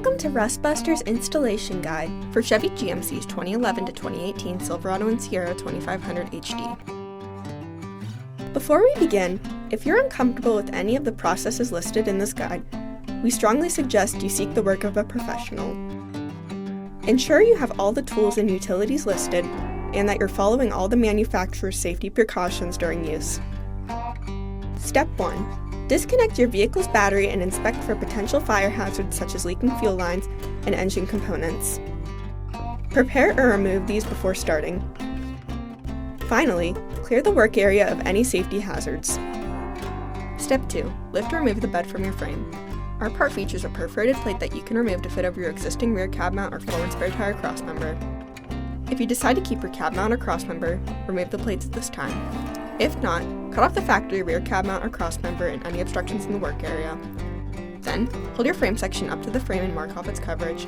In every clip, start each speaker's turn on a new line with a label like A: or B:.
A: Welcome to Rustbuster's installation guide for Chevy GMC's 2011 to 2018 Silverado and Sierra 2500 HD. Before we begin, if you're uncomfortable with any of the processes listed in this guide, we strongly suggest you seek the work of a professional. Ensure you have all the tools and utilities listed and that you're following all the manufacturer's safety precautions during use. Step 1. Disconnect your vehicle's battery and inspect for potential fire hazards such as leaking fuel lines and engine components. Prepare or remove these before starting. Finally, clear the work area of any safety hazards. Step 2. Lift or remove the bed from your frame. Our part features a perforated plate that you can remove to fit over your existing rear cab mount or forward spare tire crossmember. If you decide to keep your cab mount or crossmember, remove the plates at this time. If not, cut off the factory rear cab mount or crossmember and any obstructions in the work area. Then, hold your frame section up to the frame and mark off its coverage.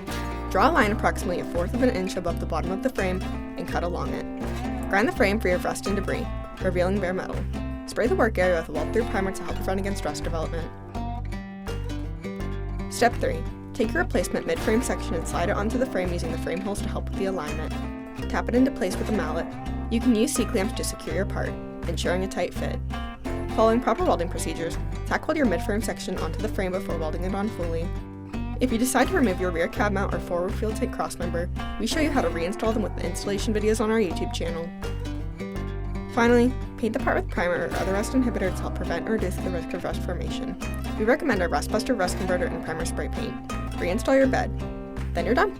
A: Draw a line approximately 1/4 of an inch above the bottom of the frame and cut along it. Grind the frame free of rust and debris, revealing bare metal. Spray the work area with a weld-through primer to help prevent against rust development. Step 3. Take your replacement mid-frame section and slide it onto the frame using the frame holes to help with the alignment. Tap it into place with a mallet. You can use C-clamps to secure your part, ensuring a tight fit. Following proper welding procedures, tack weld your mid-frame section onto the frame before welding it on fully. If you decide to remove your rear cab mount or forward fuel tank crossmember, we show you how to reinstall them with the installation videos on our YouTube channel. Finally, paint the part with primer or other rust inhibitor to help prevent or reduce the risk of rust formation. We recommend our Rustbuster Rust Converter and Primer Spray Paint. Reinstall your bed. Then you're done.